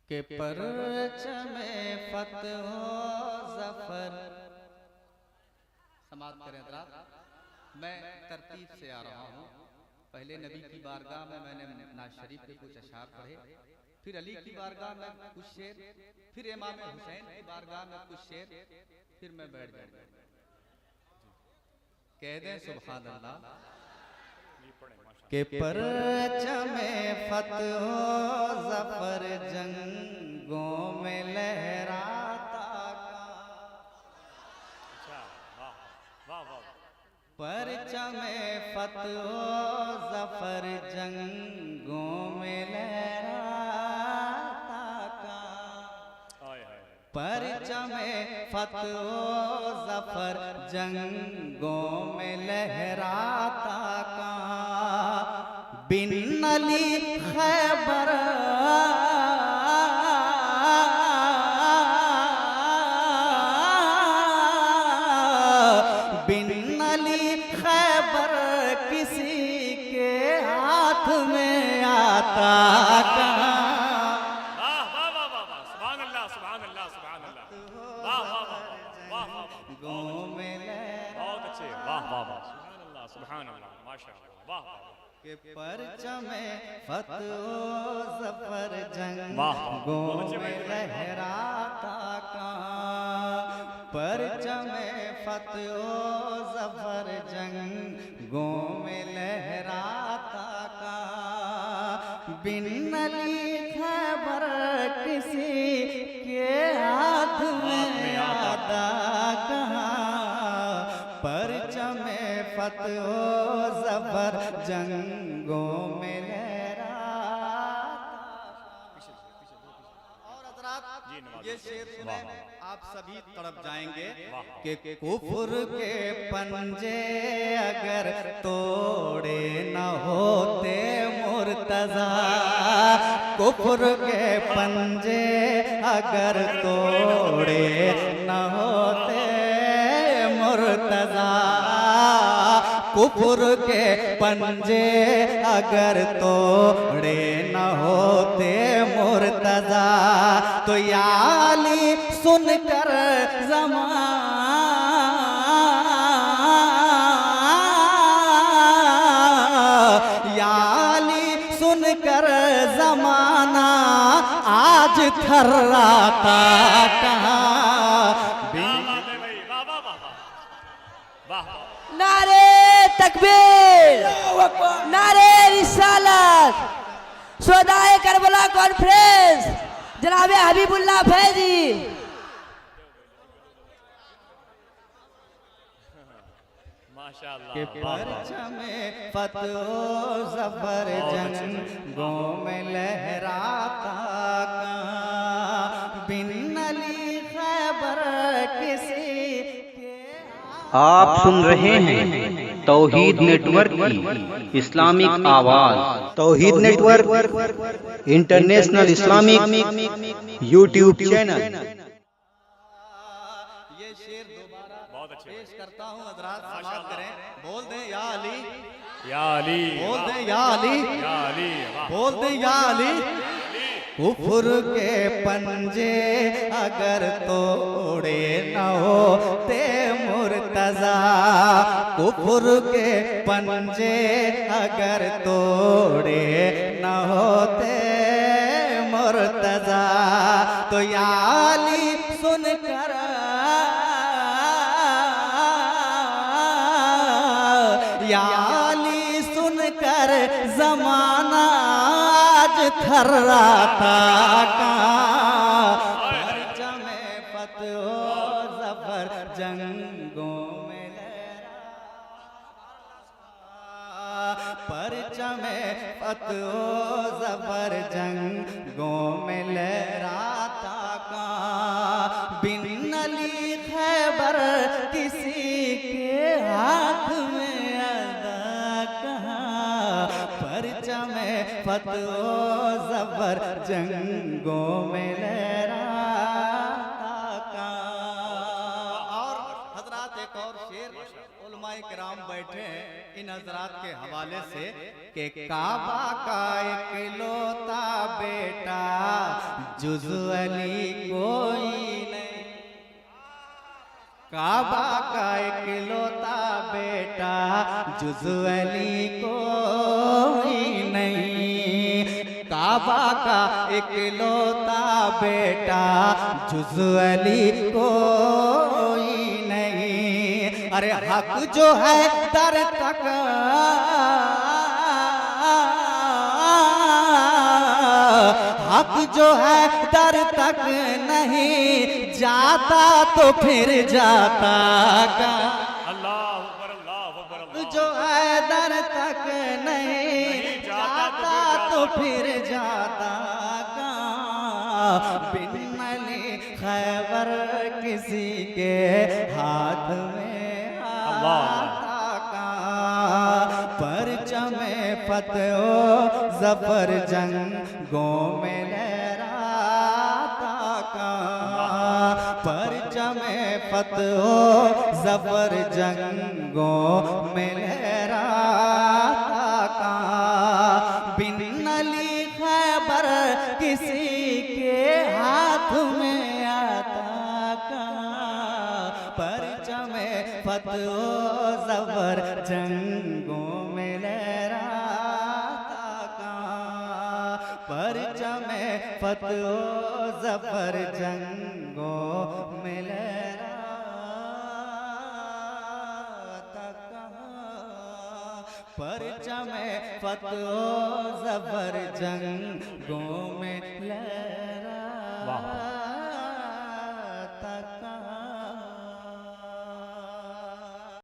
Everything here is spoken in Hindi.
के परचमे फतह ज़फ़र। समाप्त करें हज़रात। मैं तरतीब से आ रहा हूँ। पहले नबी की बारगाह में मैंने नाज शरीफ के कुछ अशार पढ़े, फिर अली की बारगाह में कुछ शेर, फिर इमाम हुसैन की बारगाह में कुछ शेर, फिर मैं बैठ जाऊंगा। कह दें सुभान अल्लाह। के परचमे फतह ज़फ़र जंगों में लहराता परचमे फतह ज़फ़र जंगों में लहराता का। परचमे फतह ज़फ़र जंगों में लहराता का। बिन अली खैबर बिन अली खैबर किसी के हाथ में आता कहाँ। के परचमे फतह ज़फ़र जंगों में लहराता कहाँ। परचमे फतह ज़फ़र जंगों में लहराता कहाँ। बिन अली खैबर किसी के हाथ में आता कहाँ। परचमे फतह ज़फ़र जंगों में लहराता। और हज़रात ये शेर सुने, आप सभी तड़प जाएंगे कि कुफ्र के पंजे अगर तोड़े न होते मुर्तज़ा। कुफ्र के पंजे अगर तोड़े न होते मुर्तज़ा। कुफ्र के पंजे अगर तोड़े न होते मुर्तज़ा। तो या अली सुनकर या अली सुनकर ज़माना आज थर्राता कहाँ। नारे तकबीर, नारे रिसालत, सोदाए करबला कॉन्फ्रेंस जनाबे हबीबुल्लाह फैजी। के परचमे फतह ज़फ़र जंगों में लहराता कहाँ। बिन अली खैबर किसी के। आप सुन रहे हैं तौहीद नेटवर्क की इस्लामिक आवाज़। Tauheed network international Islamic YouTube channel. ये शेर दोबारा पेश करता हूँ हज़रात, समाप्त करें। बोल दें या अली, या अली, बोल दें या अली, या अली, बोल दें या अली। कुफ्र के पंजे अगर तोड़े न होते मुर्तज़ा। कुफ्र के पंजे अगर तोड़े न होते मुर्तज़ा। तो या अली सुनकर या अली सुनकर ज़माना आज थर्राता कहाँ। परचमे फतह ज़फ़र जंगों में लहराता। परचमे फतह ज़फ़र जंगों में लहराता कहाँ। बिन अली खैबर किसी के हाथ में आता कहाँ। परचमे फतह ज़फ़र जंगों में लहराता कहाँ। और हज़रात एक और शेर उलमा उलमाए किराम बैठे हैं इन हजरात के हवाले से कि काबा का इकलौता बेटा जुज़ अली कोई नहीं, काबा का इकलौता बेटा जुज़ अली कोई नहीं, काबा का इकलौता बेटा जुज़ अली कोई नहीं। अरे हक जो है दर तक हक जो है दर तक नहीं जाता तो फिर जाता का, जो है दर तक नहीं जाता तो फिर जाता का। बिन अली खैबर किसी के हाथ में आता का, परचम फतहो जफर जंगों में लहराता का, परचम फतहो जफर जंगों में लहराता का। बिन अली खैबर किसी के हाथ में आता का, परचम फतहो जफर जंगों में लहराता का, परचम फतहो जफर जंगों में लहराता का, परचम फतहो जफर जंगों में लहराता।